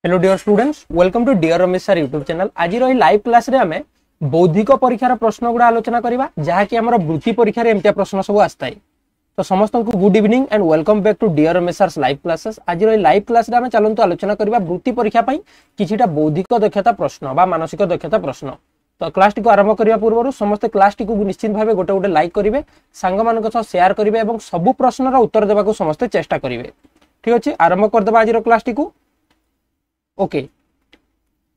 Hello dear students, welcome to dear Ramesh sir YouTube channel. आज रही live class रे आमे बौद्धिक परीक्षार प्रश्न गुड़ा आलोचना करबा जहा कि हमर वृत्ति परीक्षा रे एमतिया प्रश्न सब आस्ताय। तो समस्त को good evening and welcome back to dear Ramesh sir live classes. आज रही लाइव क्लास रे आमे चलंतु आलोचना करबा वृत्ति परीक्षा पई किछिटा बौद्धिक दक्षता प्रश्न बा मानसिक दक्षता प्रश्न। तो क्लास टी को आरंभ करिया पूर्व समस्त क्लास टी को निश्चित भाबे गोटे गोटे लाइक करिवे, संग मानक सह शेयर करिवे एवं सब प्रश्नर उत्तर देबा को समस्त चेष्टा करिवे। ठीक अछि, आरंभ कर देबा आज रो क्लास टी को। ओके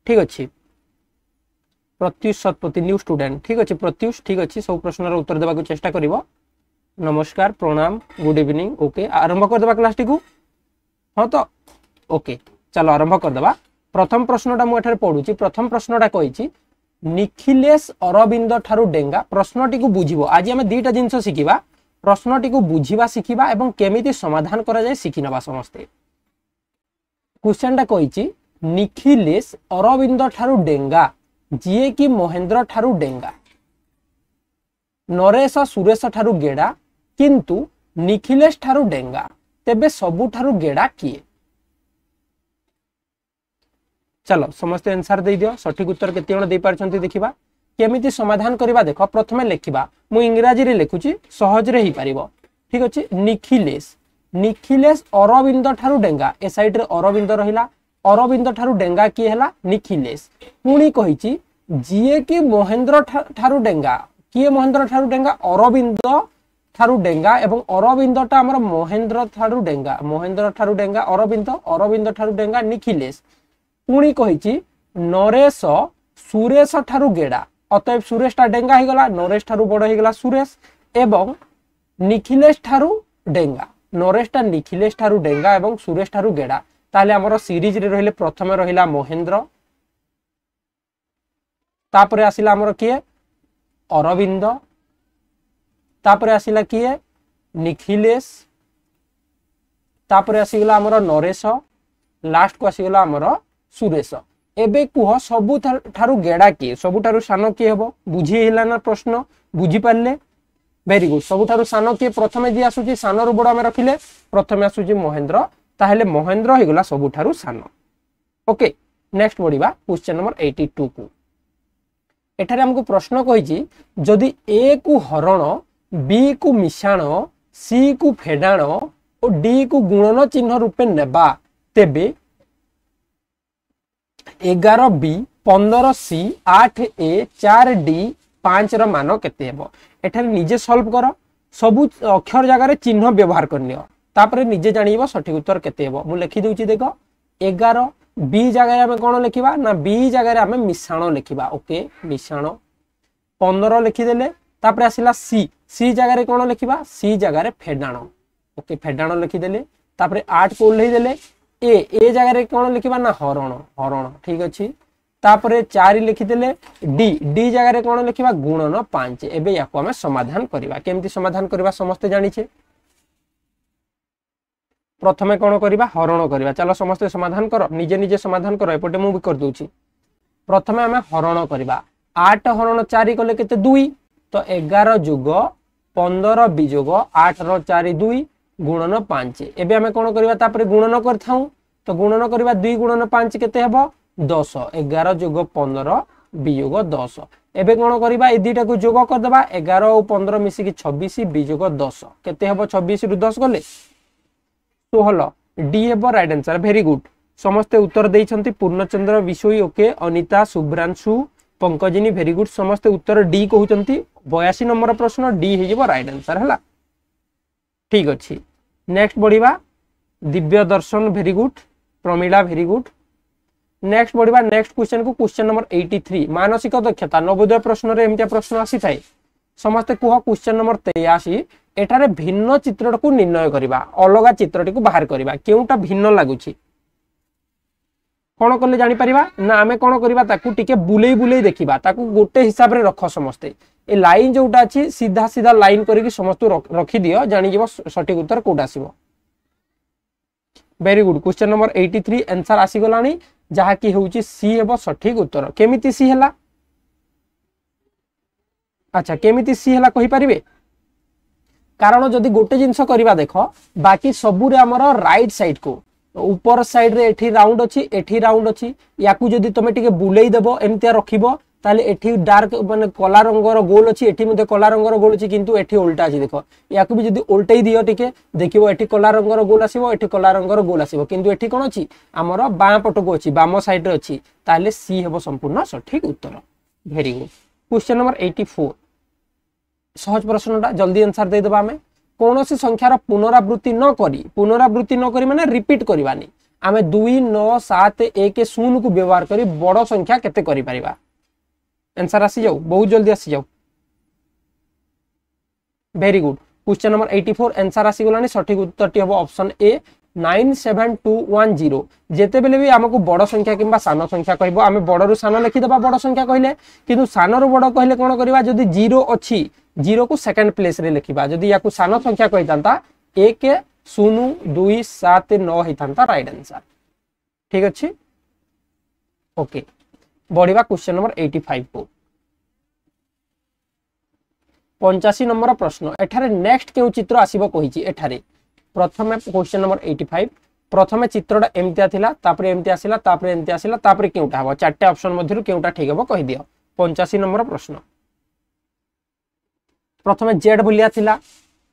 ठीक अच्छे। Pratyush Satpathy new student. ठीक अच्छे प्रत्युष, ठीक अच्छे, सब प्रश्नर उत्तर देवा चेष्टा करिवो। नमस्कार, प्रणाम, गुड इवनिंग। ओके आरंभ कर देबा क्लास टी को। हाँ तो ओके चलो आरंभ कर देबा। प्रथम प्रश्नटा मु एठारे पढुची। प्रथम प्रश्नटा कहिची निखिलेश अरविंद ठारू डेंगा। प्रश्नटी को बुझिबो। आज हम दुईटा जिंस शिखिबा, प्रश्नटी को बुझिबा शिखिबा एवं केमिति समाधान करा जाय शिखि नबा समस्ते। क्वेश्चन टा कहिची निखिलेश अरविंद ठारू डेंगा जीए कि महेंद्र ठारू डेंगा, नरेश सुरेश ठारू गेड़ा किंतु निखिलेश ठारू डेंगा, तेबे सबु ठारू गेड़ा किए? चलो समस्त आंसर दे दियो। सठिक उत्तर केते जण दे पारछंती देखिबा। केमिति समाधान करबा देखो। प्रथमे लेखिबा, मु इंग्रजी रे लेखुची, सहज रे ही पारिबो। ठीक अछि, निखिलेश निखिलेश अरविंद ठारू डेंगा। ए साइड रे अरविंद रहिला, अरविंद ठारू डेंगा किए हला निखिलेश। पुणी कहिची जीए कि महेंद्र ठारू डेंगा। किए महेंद्र ठारू डेंगा? अरविंद ठारू डेंगा एवं अरविंद टा हमर महेंद्र ठारू डेंगा। महेंद्र ठारू डेंगा अरविंद, अरविंद ठारू डेंगा निखिलेश। पुणी कहिची नरेश सुरेश ठारू गेड़ा। अतएव सुरेश टा डेंगा ही गला, नरेश ठारू बड़ ही गला सुरेश एवं निखिलेश ठारू डेंगा। नरेश टा निखिलेश ठारू डेंगा एवं सुरेश ठारू गेड़ा। ताले हमर सीरीज रे रहिले प्रथमे रहिला महेंद्र, तापरे आसिला हमर किए अरविंद, तापरे आसिला किए निखिलेश, तापरे आसिगला हमर नरेश, लास्ट को आसिगला हमर सुरेश। एबे कुह सबु ठारू गेड़ा किए? सबु ठारू सानो किए हबो? बुझी हिला ना प्रश्न? बुझी पारले? Very good. सबु ठारू सानो किए? प्रथमे जी आसुची सानो रु बड़ हम रखिले, प्रथमे आसुची महेंद्र, ताहेले महेंद्र हो गला सबु ठारू सानो। ओके नेक्स्ट बढ़िबा क्वेश्चन नंबर 82 को। एठारे हमको प्रश्न कहिची जदि ए को हरण, बी को मिशाण, सी को फेडाण और डी को गुणन चिन्ह रूपे नेबा, तेबे 11 बी 15 सी 8 ए 4 डी 5 र मान केते हेबो? एठारे निजे सॉल्व करो, सबु अक्षर जगह रे चिन्ह व्यवहार करनियो, तापरे निजे जानिबो सठिक उत्तर केते हेबो। मु लिखि दउची देखो 11 बी जगह आमे कोन लिखिबा ना बी जगह आमे मिश्रण लिखिबा। ओके मिश्रण 15 लिखि देले, तापरे आसिला सी, सी जगह कोन लिखिबा? सी जगह फेडाण। ओके फेडाण लिखि देले, तापरे 8 को उल्लेइ देले, ए जगह कोन लिखिबा ना हरण, हरण। ठीक अछि, तापरे 4 लिखि देले, डी, डी जगह कोन लिखिबा? गुणन 5। एबे याको आमे समाधान करिबा। केमति समाधान करिबा समस्त जानिछे। प्रथमे कौन करिबा? हरण करिबा। चलो समस्त समाधान करो, निजे निजे समाधान करो। एपटे मु भी कर दूची। प्रथमे हमें हरण करिबा। 8 हरण 4 कले केते 2, तो 11 जोग 15 विजोग 8 रो 4 2 गुणन 5। एबे हमें कौन करिबा? तापरे गुणन करथाऊ, तो गुणन करिबा 2 गुणन 5 केते हेबो? 10। 11 जोग 15 विजोग 10। एबे कौन करिबा? ए दुईटा को जोग कर देबा। 11 और 15 मिसी कि 26 विजोग 10 केते हेबो? 26 रु 10 गले 16। डी हेबो राइट आंसर। Very good. समस्ते उत्तर देइछंती Purnachandra Bishoi, okay Anita, Subhranshu, Pankajini, very good. समस्ते उत्तर डी कहउचंती। 82 नंबर प्रश्न डी हे जेबो राइट आंसर हला। ठीक अछि, नेक्स्ट बढ़िबा Divya Darshan, very good. Pramila, very good. Next बढ़िबा नेक्स्ट क्वेश्चन को। क्वेश्चन नंबर 83 मानसिक दक्षता नवोदय प्रश्न रे एमतिया प्रश्न आसी थाए। समस्त कुह क्वेश्चन नंबर 83 एठारे भिन्न चित्र को निर्णय करिबा, अलगा चित्रटी को बाहर करिबा। केउटा भिन्न लागुची कोन करले जानि परिबा ना? आमे कोन करिबा? ताकू टिके बुलेई बुलेई देखिबा, ताकू गोटे हिसाब रे रख समस्ते। ए लाइन जोटा अछि सीधा सीधा लाइन करिकि समस्त रखि दियो, जानि जेबो सठिक उत्तर कोड आसीबो। Very good. Question number 83 answer आसी गलानी, जहा कि होउची सी हेबो सठिक उत्तर। केमिति सी हला? अच्छा केमिति सी हला कहि परिबे? कारण जदि गोटे जिंस करिबा देखो, बाकी सबु रे हमर राइट साइड को ऊपर साइड रे एठी राउंड अछि एठी राउंड अछि याकू जदी तमे टिके बुलेई देबो एमतिया रखिबो ताले एठी डार्क माने कला रंगर गोल अछि एठी मध्ये कला रंगर गोल अछि किंतु एठी उल्टा अछि देखो याकू भी जदी उल्टेई दियो टिके देखिबो एठी कला रंगर गोल आसीबो एठी कला रंगर गोल आसीबो किंतु एठी कोन अछि हमर बाम पटको अछि बाम साइड रे अछि ताले सी हेबो संपूर्ण सठिक उत्तर वेरी गुड क्वेश्चन नंबर 84 सहज प्रश्नटा जल्दी आंसर दे देबा हमें कौन सी संख्यार पुनरावृत्ति न करी माने रिपीट करबानी आमे 2 9 7 1 0 को व्यवहार करी बड़ संख्या केते करि परिबा आंसर आसी जाऊ बहुत जल्दी आसी जाऊ very good question number 84 answer आसी गलानी सठिक उत्तर टी हबो ऑप्शन ए 97210 जेते बेले भी हमको बड़ संख्या किंबा सान संख्या कहबो आमे बड़ रु सान लिखि देबा बड़ संख्या कहले किंतु सान रु बड़ कहले कोन करबा जदी 0 अछि 0 को सेकंड प्लेस रे लिखिबा जदी याकू सान संख्या कहितांता 1 0 2 7 9 हितांता राइट आंसर ठीक अछि ओके बढ़िबा क्वेश्चन नंबर 85 को 85 नंबर प्रश्न एठारे नेक्स्ट केउ चित्र आसीबो कहिछि एठारे प्रथमे क्वेश्चन नंबर 85 प्रथमे चित्रटा एमतिया थिला तापरे एमति आसिला तापरे एमति आसिला तापरे केउटा हबो चारटे ऑप्शन मध्यरु केउटा ठीक हबो कहि दियो 85 नंबर प्रश्न प्रथमे जेड भलिया थिला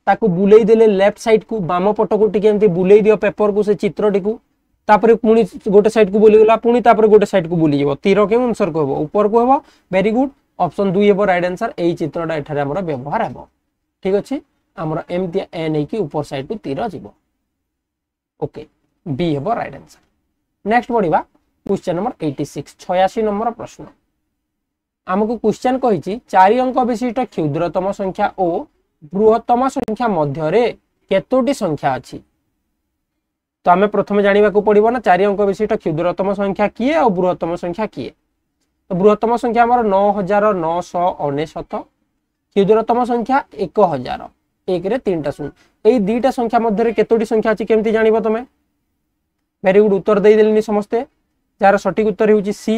ताकू बुलेई देले लेफ्ट साइड को बाम पट को टिके एमति बुलेई दियो पेपर को से चित्रटी को तापरे पुनी गोटे साइड को बुली गला पुनी तापरे गोटे साइड को बुली जीवो तीर के आंसर को हबो ऊपर को हबो वेरी गुड ऑप्शन 2 हेबो राइट आंसर एई चित्रटा एठारे हमर व्यवहार हबो ठीक अछि हमर एमति ए नै की ऊपर साइड को तीर जीवो ओके बी हेबो राइट आंसर नेक्स्ट बढ़िबा क्वेश्चन नंबर 86 86 नंबर प्रश्न हमको क्वेश्चन कहिछि 4 अंक विशिष्ट क्षुद्रतम संख्या ओ बृहत्तम संख्या मध्य रे केतोटी संख्या अछि तो हमें प्रथम जानिबा को पड़िबो ना 4 अंक विशिष्ट क्षुद्रतम संख्या किए और बृहत्तम संख्या किए तो बृहत्तम संख्या हमर 9999 क्षुद्रतम संख्या 1000 एक रे तीनटा शून्य एई दुईटा संख्या मध्य रे केतोटी संख्या अछि केमति जानिबो तमे वेरी गुड उत्तर दे देलिनी समस्ते जार सटीक उत्तर होउची सी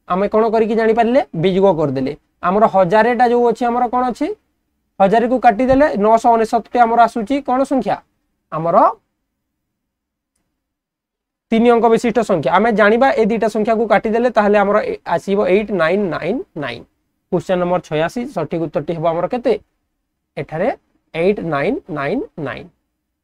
आमे कोन करी कि जानि पारले बीजगो कर देले हमर 1000 टा जो अछि हमर कोन अछि 1000 को काटी देले 999 टे हमर आसुची कोन संख्या हमर 3 अंक विशिष्ट संख्या आमे जानिबा ए दुईटा संख्या को काटी देले ताहले हमर आसीबो 8999 क्वेश्चन नंबर 86 सटीक उत्तर टी हेबो हमर केते एठारे 8999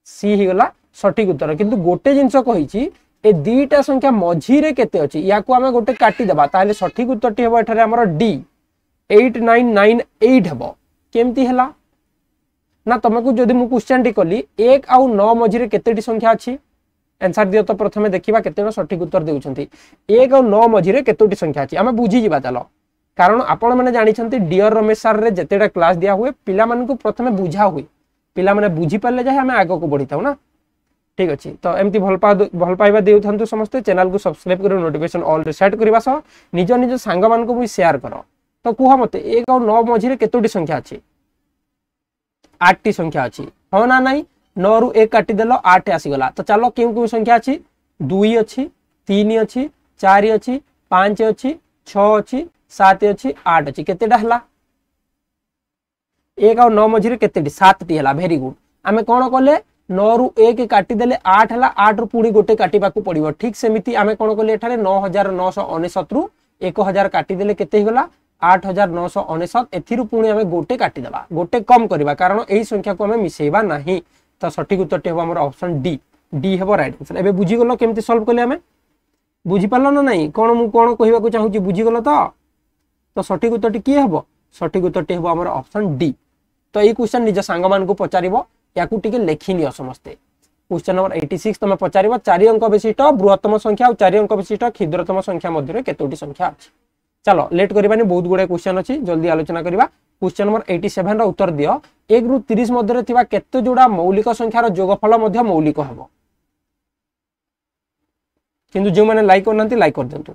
सी ही गला सटीक उत्तर किंतु गोटे जिंस कहिछि ए दुईटा संख्या मझी रे केते अछि या को हमें गोटे काटी देबा ताले सटीक उत्तर टी हेबो एठारे हमर डी 8998 हेबो केमती हला ना तमको जदी मु क्वेश्चन टी कली 1 आ 9 मझी रे केतेटी संख्या अछि आंसर दियो तो प्रथमे देखिबा केतेनो सटीक उत्तर देउछंती 1 आ 9 मझी रे केतोटी संख्या अछि हमें बुझी जिबा चलो कारण आपण माने जानि छंती डियर रमेश सर रे जतेटा क्लास दिया हुए पिला मन को प्रथमे बुझा हुए पिला माने बुझी परले जाय हमें आगो को बढ़िताउ ना ठीक अछि तो एमती भल पाइबा देउ थंतु समस्त चैनल को सब्सक्राइब करो नोटिफिकेशन ऑल रे सेट करबा सो निज निज सांग मान को भी शेयर करो तो कुहा मते 1 और 9 मझी रे केतोटी संख्या अछि 8 टी संख्या अछि हो ना नाही 9 रु 1 काटी देलो 8 आसी गला तो चलो केउ संख्या अछि 2 अछि 3 अछि 4 अछि 5 अछि 6 अछि 7 अछि 8 अछि केतेटा हला 1 और 9 मझी रे केतेटी 7 टी हला वेरी गुड आमे कोन कले 9 रु 1 काटी देले 8 हला 8 रु पुणी गोटे काटिबा को पड़िबो ठीक सेमिति आमे कोन कले एठारे 9999 रु 1000 काटी देले केते ही गला 8999 एथिरु पुणी आमे गोटे काटी देबा गोटे कम करबा कारण एही संख्या को आमे मिसेबा नाही तो सटीक उत्तर टे हमर ऑप्शन डी डी हेबो राइट आंसर एबे बुझी गलो केमति सॉल्व करले आमे बुझी पालो ना नाही कोन मु कोन कहिबा को चाहू छी बुझी गलो तो सटीक उत्तर टी की हेबो सटीक उत्तर टी हेबो हमर ऑप्शन डी तो এই क्वेश्चन निज सांग मान को पचारिबो याकू टिके लेखि नियो समस्ते क्वेश्चन नंबर 86 तमे पचारिबो 4 अंक विशिष्ट बृहत्तम संख्या और 4 अंक विशिष्ट क्षुद्रतम संख्या मध्य रे केतोटी संख्या अछि चलो लेट करबानी बहुत गुडे क्वेश्चन अछि जल्दी आलोचना करबा क्वेश्चन नंबर 87 रो उत्तर दियो 1 रु 30 मध्य रे थिबा केते जोडा मौलिक संख्यार जोगफल मध्य मौलिक हबो किंतु जो माने लाइक करनांती लाइक कर देंतु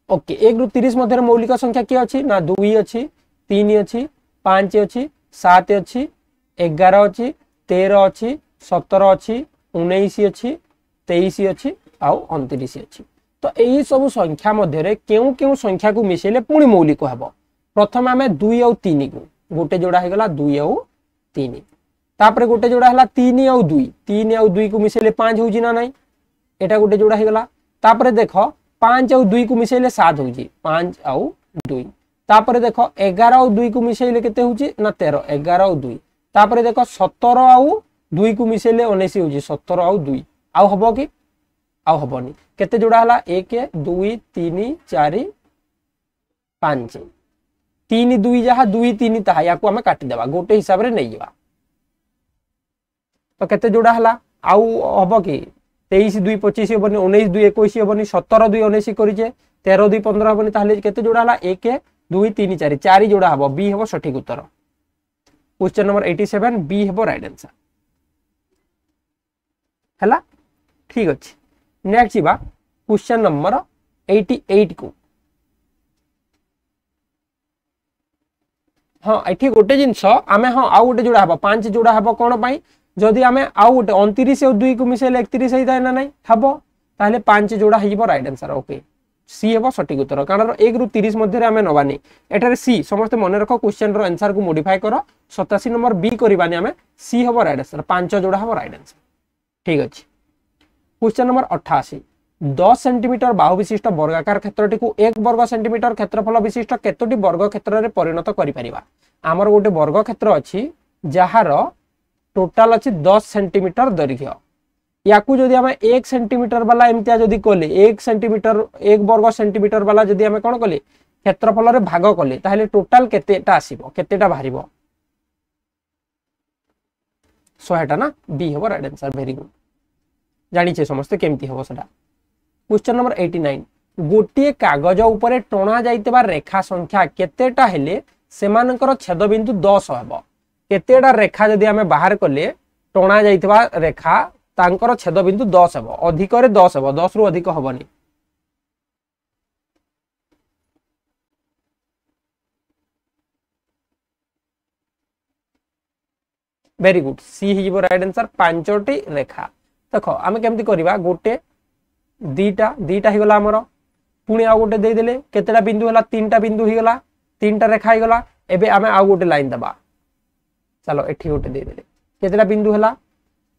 ओके 1 रु 30 मध्य मौलिक संख्या की अछि ना 2 अछि 3 अछि 5 अछि 7 अछि 11 अछि 13 अछि 17 अछि 19 अछि 23 अछि आउ 29 अछि तो एही सब संख्या मध्य रे केउ केउ संख्या को मिसेले पुणी मौलिक हबो प्रथम आमे 2 और 3 को गोटे जोड़ा हे गला 2 और 3 तापर गोटे जोड़ा है 3 आउ 2 3 आउ 2 को मिसेले 5 होउची ना नहीं एटा गोटे जोड़ा हे गला तापर देखो 5 आउ 2 को मिसेले 7 होउची 5 आउ 2 तापर देखो 11 आउ 2 को मिसेले केते होउची ना 13 11 आउ 2 तापर देखो 17 आउ 2 को मिसेले 19 होउची 17 आउ 2 आउ हबो कि आउ हबोनी केते जोड़ा हला 1 2 3 4 5 3 2 जहा 2 3 ताहा याकू हमें काटी देबा गोटे हिसाब रे नै जबा तो केते जोड़ा हला आउ हबो कि 23 2 25 हबनी 19 2 21 हबनी 17 2 19 करिजे 13 2 15 हबनी ताहले केते जोड़ा हला 1 2 3 4 4 जोड़ा हबो बी हबो सठिक उत्तर क्वेश्चन नंबर 87 बी हबो राइट आंसर हला ठीक अछि नेक्स्ट बा क्वेश्चन नंबर 88 को हाँ ये गोटे जिनस आम हाँ आउ गोटे जोड़ा हम 5 जोड़ा हम कौन पाई जदि आम आउ गोटे 29 और 2 को मिसेले 31 होता है ना नहीं हम ताहले 5 जोड़ा हो राइट आंसर ओके सी हम सठिक उत्तर कारण 1 ରୁ 30 मध्य आम नबानी एटारे सी समस्त मन रख क्वेश्चन रो आंसर को मॉडिफाई कर 87 नंबर बी करबानी आम सी हम राइट आंसर 5 जोड़ा हम राइट आंसर ठीक अच्छे क्वेश्चन नंबर 88 10 सेंटीमीटर बाहु विशिष्ट वर्गाकार क्षेत्रटी को 1 वर्ग सेंटीमीटर क्षेत्रफल विशिष्ट केतोटी वर्ग क्षेत्र में परिणत करि परिबा आमर गोटे वर्ग क्षेत्र अछि जहार टोटाल अछि 10 सेंटीमीटर दैर्घ्य याकू जदि हम 1 सेंटीमीटर वाला एमतिया जदि कोले 1 सेंटीमीटर 1 वर्ग सेंटीमीटर वाला जदि हम कोन कोले क्षेत्रफल रे भाग कोले ताहले टोटाल केतेटा आसीबो केतेटा बाहरिबो 100 टा ना बी हबो राइट आंसर वेरी गुड जानि छे समस्त केमती हबो सेटा क्वेश्चन नंबर 89 गोटे कागज उपरे टणा जाइतबा रेखा संख्या केतेटा हेले सेमानकर छेदबिंदु 10 हबो केतेटा रेखा जदि हमें बाहर कले टणा जाइतबा रेखा तांकर छेदबिंदु 10 हबो अधिक रे 10 हबो 10 रु अधिक हबनी वेरी गुड सी हिजबो राइट आंसर 5टी रेखा देखो आमे केमती करबा गोटे दीटा ही गला हमर पुणी आ गोटे दे देले केतेटा बिंदु हला 3टा बिंदु ही गला 3टा रेखा ही गला एबे आमे आ गोटे लाइन दबा चलो एठी गोटे दे देले केतेटा बिंदु हला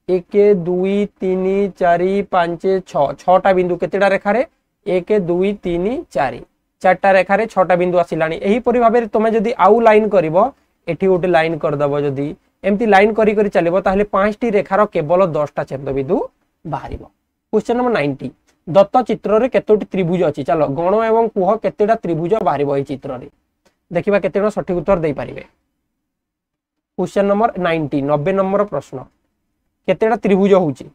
1 2 3 4 5 6 6टा बिंदु केतेटा रेखा रे 1 2 3 4 4टा रेखा रे 6टा बिंदु आसिलानी एही परि भाबे तुमे जदी आउ लाइन करबो एठी गोटे लाइन कर दबो जदी एमती लाइन करी करी चलिबो ताहले 5टी रेखार केवल 10टा छेदबिंदु बाहरिबो क्वेश्चन नंबर 90 दत्त चित्र रे केतोटी त्रिभुज अछि चलो गण एवं कुह केतेटा त्रिभुज बाहरिबो ए चित्र रे देखिबा केतेटा सठिक उत्तर देई परिबे क्वेश्चन नंबर 90 90 नंबर प्रश्न केतेटा त्रिभुज होउची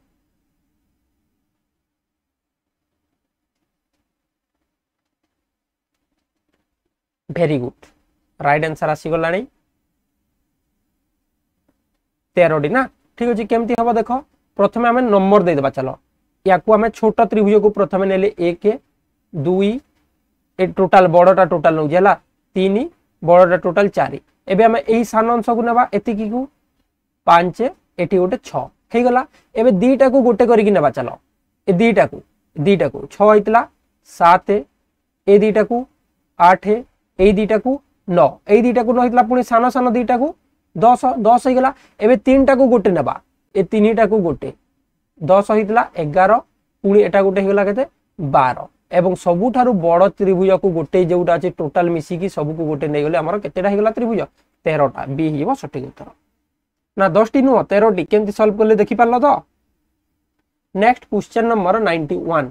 वेरी गुड राइट आंसर आसी गलानी 13टी ना ठीक अछि केमती हबो देखो प्रथमे हमें नंबर दे देबा चलो याकू हमें छोटा त्रिभुज को प्रथमे नेले 1 2 ए टोटल बड़टा टोटल नउ जेला 3 बड़टा टोटल 4 एबे हमें एही सान अंश को नेबा एतिकी को 5 एठी गोटे 6 हे गला एबे दीटा को गोटे करी कि नेबा चलो ए दीटा को 6 हितला 7 ए दीटा को 8 ए दीटा को 9 ए दीटा को 9 हितला पुनी सान सान दीटा को 10 10 हे गला एबे तीनटा को गोटे नेबा ए तीनटा को गोटे 10 हितला 11 पुणी एटा गोटे हिगला केते 12 एवं सबुठारु बड़ त्रिभुज को गोटे जोटा अछि टोटल मिसी की सब को गोटे नै गले हमर केतेटा हिगला त्रिभुज 13टा बी हिबो सठिक उत्तर ना 10टी नु 13टी केमति सॉल्व करले देखि पारलो तो नेक्स्ट क्वेश्चन नंबर 91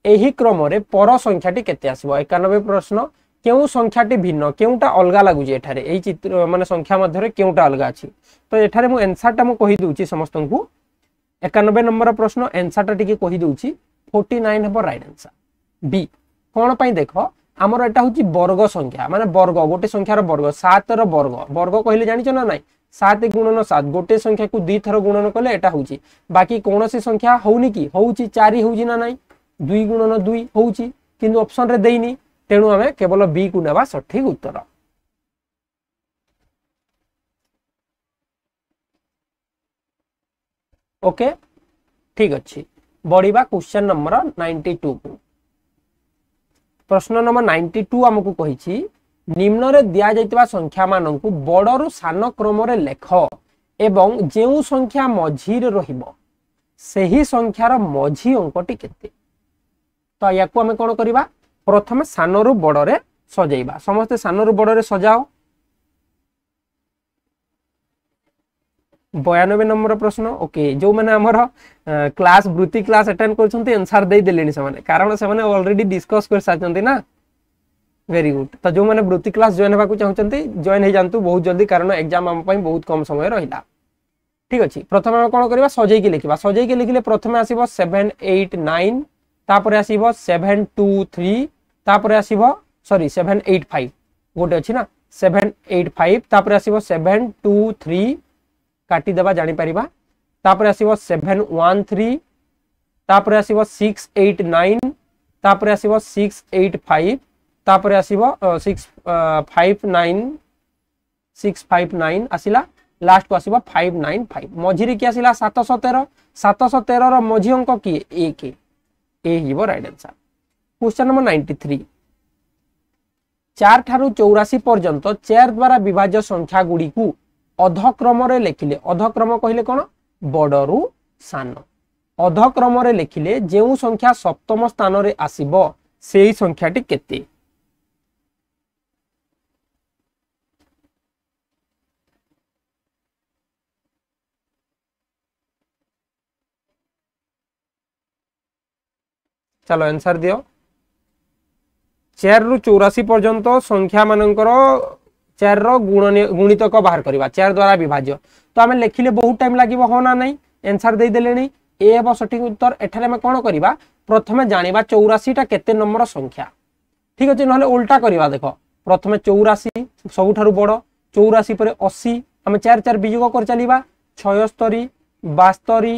एही क्रम रे पर संख्याटी केते आसीबो 91 प्रश्न केउ संख्याटी भिन्न केउटा अलगा लागु जे एठारे एही चित्र माने संख्या मध्य रे केउटा अलगा अछि तो एठारे मु आंसर टा मु कहि दूची समस्तनकु 91 नंबर प्रश्न आंसर टा टिके कहि दूची 49 हबो राइट आंसर बी कोन पई देखो हमर एटा होची वर्ग संख्या माने वर्ग गोटे संख्यार वर्ग 7 रो वर्ग वर्ग कहिले जानि छ ना नाही 7 गुणन 7 गोटे संख्या को 2 थर गुणन कले एटा होची बाकी कोनोसी संख्या होउनी की होउची 4 होउची ना नाही 2 गुणन 2 होउची किंतु ऑप्शन रे देइनी तेणु हमें केवल बी को नेबा सठिक उत्तर ओके ठीक अच्छी बढ़िबा क्वेश्चन नंबर 92 को प्रश्न नंबर 92 हमकु कहिछि निम्न रे दिया जाइतबा संख्या मानन को बड़ रु सान क्रम रे लेख एवं जेउ संख्या मझीर रहिबो सही संख्यार मझी अंकटी केते। तो या को हमें कौन करवा प्रथम सान रु बड़ सजेबा समस्ते सान रु बड़ सजाओ। 92 नंबर प्रश्न ओके जो मैंने आमर क्लास वृत्ति क्लास अटेंड कर आंसर दे देले से कारण से ऑलरेडी डिस्कस कर सारछंती ना। Very good. तो जो मैंने वृत्ति क्लास जॉइन होगा चाहते जॉइन हो जातु बहुत जल्दी कारण एग्जाम आम बहुत कम समय रहा। ठीक अच्छे प्रथम आम कौन करवा सजैकी लिखा सजैकी लिखिले प्रथम आसो 7 8 9 तापर आसो 7 2 3 तापर आसो सॉरी 7 8 5 गोटे अच्छी ना 7 8 5 तापर आसो 7 2 3 काटी देबा जानी परिबा तापर आसो 7 1 3 तापर आसो 6 8 9 तापर आसो 6 8 5 तापर आसो 6 5 9 6 5 9 आसिला लास्ट को आसो 5 9 5 मझिरे कि आसिला 713 713 रो मझी अंक की 1 ए हिबो राइट आंसर। क्वेश्चन नंबर 93 4 ठारू 84 पर्यंत 4 द्वारा विभाज्य संख्या गुडी को अधक्रम रे लेखिले अधक्रम कहिले कोन बडरू सान अधक्रम रे लेखिले जेउ संख्या सप्तम स्थान रे आसीबो सेही संख्याटी केते। चलो आंसर दियो 4 रु 84 पर्यंत संख्या मानकर 4 रो गुणितक बाहर करवा 4 द्वारा विभाज्य तो आम लिखिले बहुत टाइम लगे हाँ ना नहीं आंसर दे देले ए हम सठिक उत्तर एठारे आम कौन करवा प्रथमे जानिबा 84 टा केते नंबर संख्या। ठीक अच्छे ना उल्टा करवा देख प्रथमे 84 सबुठारु बड़ 84 पर 80 आम 4 4 वियोग कर चलिबा 76 72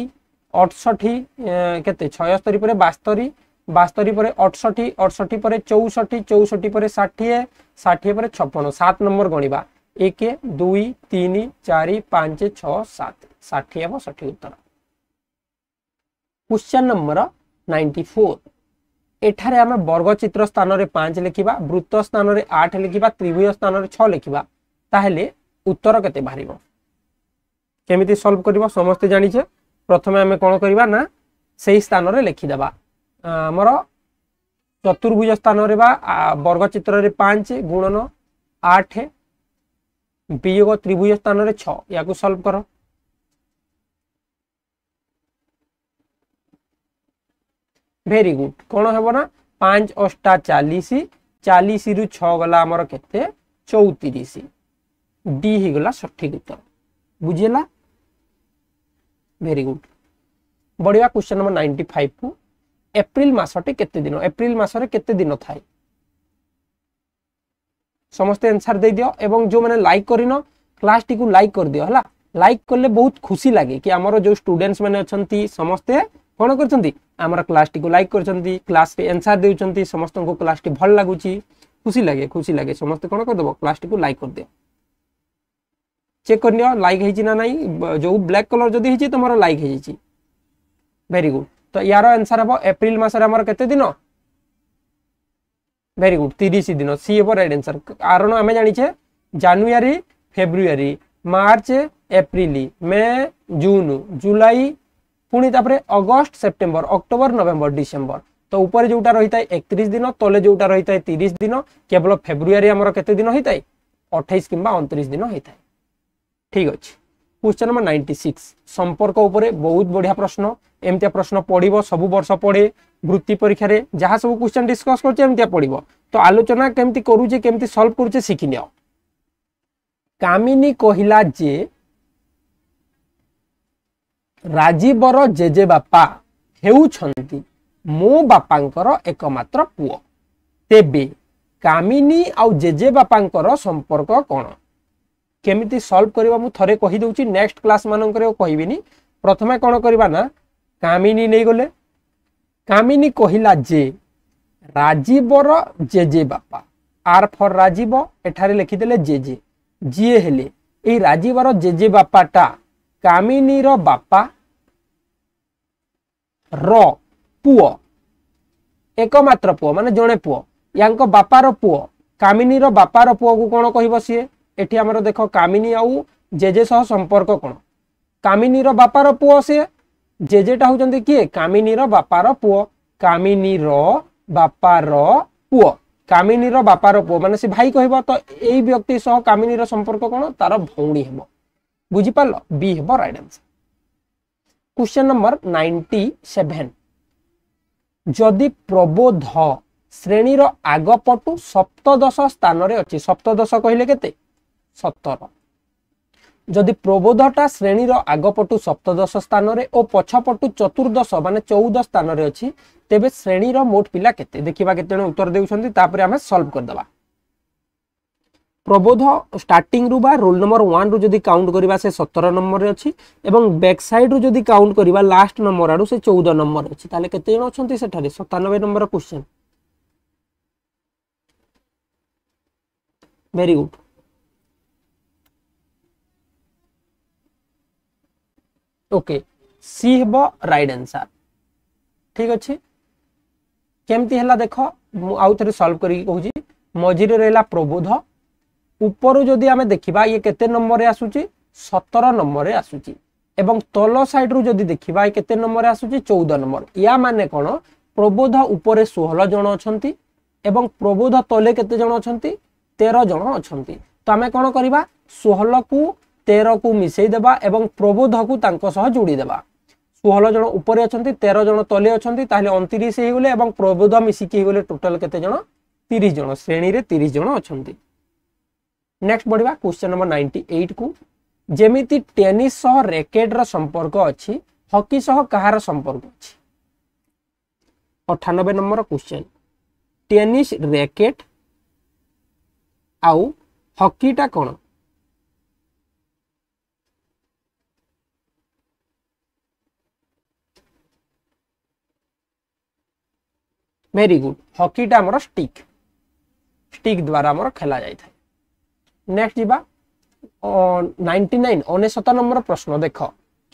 68 केते 76 पर 72 72 पर 68 68 पर 64 64 पर 60 60 पर 56 7 नंबर गणिबा 1 2 3 4 5 6 7 60 हम सठिक उत्तर। क्वेश्चन नंबर 94 एठारे आम वर्ग चित्र स्थान रे 5 लिखिबा वृत्त स्थान रे 8 लिखिबा त्रिभुज स्थान रे 6 लिखिबा ताहेले उत्तर केते बाहरिबो केमिति सॉल्व करबो समस्त जानिछे। प्रथमे आम कोन करबा ना सेही स्थान रे लिखि देबा आमर चतुर्भुज स्थान रे बा वर्ग चित्र रे 5 गुणन 8 वियोग त्रिभुज स्थान रे 6 या को सॉल्व करो। वेरी गुड कौन हम ना 5 8 40 40 रु 6 गला आमर केते 34 डी ही गला सठिक उत्तर बुझेला। वेरी गुड बढ़िया। क्वेश्चन नंबर 95 को एप्रिल मासटे केते दिन एप्रिल मासरे केते दिन थाए समस्ते आंसर दे दियो एवं जो मैंने लाइक करिनो क्लास टी को लाइक कर दियो हला लाइक करले बहुत खुशी लागे कि हमर जो स्टूडेंट्स माने अछंती समस्ते कोन करछंती हमर क्लास टी को लाइक करछंती क्लास पे आंसर देउछंती समस्त को क्लास टी भल लागुची खुशी लागे समस्ते कोन कर देबो क्लास टी को लाइक कर दियो चेक करनियो लाइक हेची ना नहीं जो ब्लैक कलर जदी हेची तमरो लाइक हेची। वेरी गुड तो यार आंसर हम एप्रिल मासरे हमर केते दिन वेरी गुड 30 दिन सी एवर राइट आंसर कारण आमे जानि छे जनवरी फेब्रुआरी मार्च एप्रिल मई जून जुलाई पुणी तापरे अगस्त सेप्टेम्बर अक्टोबर नवेम्बर डिसेम्बर तो ऊपर जोटा रही है 31 दिन तले जोटा रही है 30 दिन केवल फेब्रुआरी हमर केते दिन होता है 28 किंबा 29 दिन होता है। ठीक अच्छे। क्वेश्चन नंबर 96 संपर्क उपरे बहुत बढ़िया प्रश्न एमतिया प्रश्न पड़िबो सब वर्ष पड़े वृत्ति परीक्षा रे जहाँ सब क्वेश्चन डिस्कस करछे एमतिया पड़िबो तो आलोचना केमती करूचे केमती सॉल्व करूचे शिखि नियो। कामिनी कहिला जे राजीवर जेजे बापा हेउछंती मो बापांकर एकमात्र पुओ तेबे कामिनी आउ जेजे बापांकर संपर्क कोन केमिति सॉल्व करबा मु थरे कहि दउची नेक्स्ट क्लास मानन करे कहिबिनी प्रथमे कोन करबा ना कामिनी नै गले कामिनी कहिला जे राजीवर जेजे बापा आर फॉर राजीव एठारे लिखि देले जेजे जीए हेले ए राजीवर जेजे बापाटा कामिनी रो बापा रो पुओ एकमात्र पुओ माने जणे पुओ यांको बापार पुओ कामिनी रो बापार पुओ को कोन कहिबो सिए एठी हमरो देखो कामिनी आउ जेजे सह संपर्क कोन कामिनीर बापार पुओ से जेजेटा होचंती किए कामिनीर बापार पुओ कामिनीर बापार पुओ कामिनीर बापार पुओ माने से भाई कहबो तो एई व्यक्ति सह कामिनीर संपर्क कोन तार भौणी हेबो बुझी पालो बी हेबो राइट आंसर। क्वेश्चन नंबर 97 जदि प्रबोध श्रेणीर आगपटु सप्तदश स्थान रे अछि सप्तदश कहिले केते 17 जदि प्रबोधटा श्रेणीर आगपटु सप्तदश स्थान रे ओ पछपटु चतुर्दश माने 14 स्थान रे अछि तेबे श्रेणीर मोट पिला केते देखिबा केते जण उत्तर देउछंती तापरे हमें सॉल्व कर देबा। प्रबोध स्टार्टिंग रु बा रोल नंबर 1 रु जदि काउंट करिबा से 17 नंबर रे अछि एवं बैक साइड रु जदि काउंट करिबा लास्ट नंबर आडू से 14 नंबर अछि ताले केते जण अछंती सेठारे 97 number question very good. Okay C हेबो राइट आंसर ठीक अछि केमती हला देखो मु आउ थरे सॉल्व करी कहूजी मझिरे रहला प्रबोध ऊपर जदि आमे देखिबा ये केते नंबर रे आसुची 17 नंबर रे आसुची एवं तल साइड रु जदि देखिबा ये केते नंबर रे आसुची 14 नंबर या माने कोन प्रबोध ऊपर 16 जण अछंती एवं प्रबोध तले केते जण अछंती 13 जण अछंती तो आमे कोन करबा 16 को 13 को मिसई देबा एवं प्रबोध को तांको सह जोड़ी देबा 16 जण ऊपर अछंती 13 जण तले अछंती ताले 29 हे गेले एवं प्रबोध मिसी के गेले टोटल केते जण 30 जण श्रेणी रे 30 जण अछंती। नेक्स्ट बढ़िबा क्वेश्चन नंबर 98 को जेमिति टेनिस सह रैकेट रो संपर्क अछि हॉकी सह कहार संपर्क अछि 98 नंबर क्वेश्चन टेनिस रैकेट आउ हॉकीटा कोन वेरी गुड हॉकीटा हमर स्टिक स्टिक द्वारा हमर खेला जाय थाय। नेक्स्ट जीवा 99 69 नंबर प्रश्न देख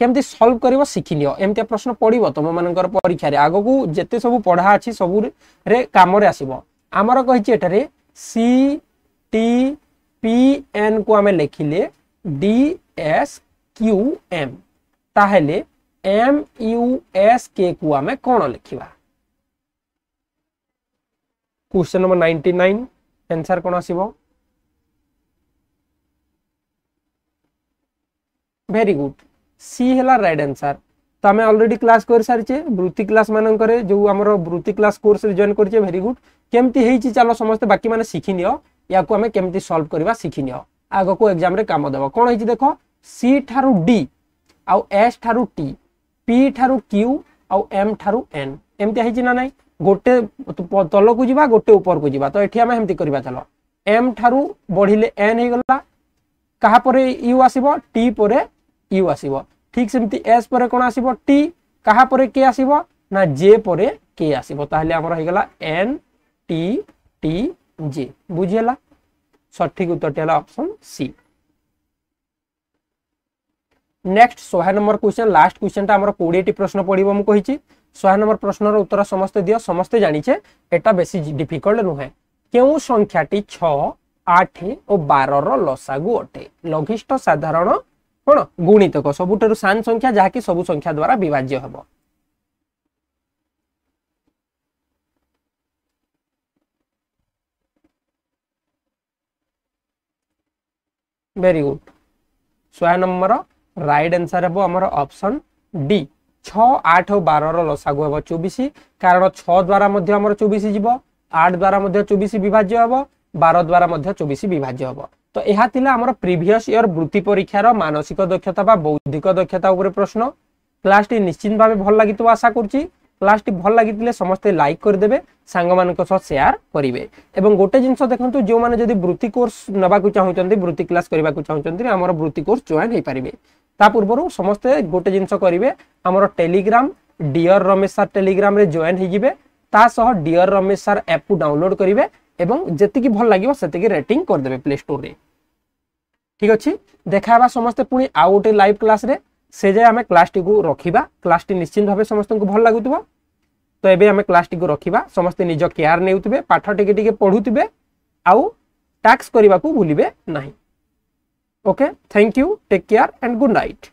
केमती सॉल्व करिवो सिखिनियो एमते प्रश्न पडिवो तम मानकर परीक्षा रे आगो को जेते सब पढ़ा अछि सब रे काम रे आसीबो हमर कहिछि एटारे सी टी पी एन को हमें लिखिले डी एस क्यू एम ताहेले एम यू एस के को हमें कोन लिखिबा क्वेश्चन नंबर 99 आंसर कोन आसीबो वेरी गुड सी हेला राइट आंसर तो हमें ऑलरेडी क्लास कर सारिचे वृत्ति क्लास मानन करे जो हमरो वृत्ति क्लास कोर्स रे जॉइन करचे वेरी गुड केमती हेची चलो समस्त बाकी माने सिखिनियो या को हमें केमती सॉल्व करबा सिखिनियो आगो को एग्जाम रे काम देबो कोन हेची देखो सी थारु डी आउ S Tharu T P Tharu Q आउ एम थारु एन एमती हेची ना नाही गोटे तल को जिबा गोटे ऊपर को जिबा तो एठी हमें हेमती करबा चलो एम थारु बढ़िले एन हे गला कहा परे यू आसीबो टी परे यू आसीबो ठीक सेमती एस परे कोन आसीबो टी कहा परे के आसीबो ना जे परे के आसीबो ताहले हमर हे गला एन टी टी जे बुझियला सठिक उत्तर टेला option C. Next 100 number question last question ता हमर 20 टी प्रश्न पडिबो मु कहिची 100 नंबर प्रश्न रो उत्तर समस्त दियो समस्त जानिचे एटा बेसी डिफिकल्ट नुहे केउ संख्याटी 6 8 और 12 रो लसागु अटे लघिष्ठ साधारण कोन गुणितक सबुठारु सान संख्या जाकी सबु संख्या द्वारा विभाज्य हबो very good 100 number right answer हबो हमर ऑप्शन डी 6 8 और 12 रो लसागु हबो 24 कारण 6 द्वारा मध्य हमर 24 जिवो 8 द्वारा मध्य 24 विभाज्य हबो 12 द्वारा मध्य 24 विभाज्य हबो तो एहा थिला हमर प्रीवियस ईयर वृत्ति परीक्षा रो मानसिक दक्षता बा बौद्धिक दक्षता ऊपर प्रश्न क्लास टी निश्चित भाबे भल लागितो आशा करछि क्लास टी भल लागितिले समस्त लाइक कर देबे सांग मानक सह शेयर करिवे एवं गोटे जिंस देखंतु जो माने जदी वृत्ति कोर्स नबा को चाहउचंती वृत्ति क्लास करबा को चाहउचंती हमर वृत्ति कोर्स जॉइन हे परिबे ता पूर्वरु समस्त गोटे जिंस करिवे हमर Telegram dear Ramesh sir Telegram रे जॉइन हे जिवे ता सह डियर रमेश सर ऐप को डाउनलोड करिवे एवं जेति की भल लागिवो सेति की रेटिंग कर देबे प्ले स्टोर रे ठीक अछि देखाबा समस्त पुनी आ गोटे लाइव क्लास रे से जे हमें क्लास टी को रखिबा क्लास टी निश्चित भाबे समस्त को भल लागुतबो तो एबे हमें क्लास टी को रखिबा समस्त निज केयर नेउतबे पाठ टिके टिके पढुतबे आउ टास्क करबा को भूलिबे नाही okay thank you take care and good night.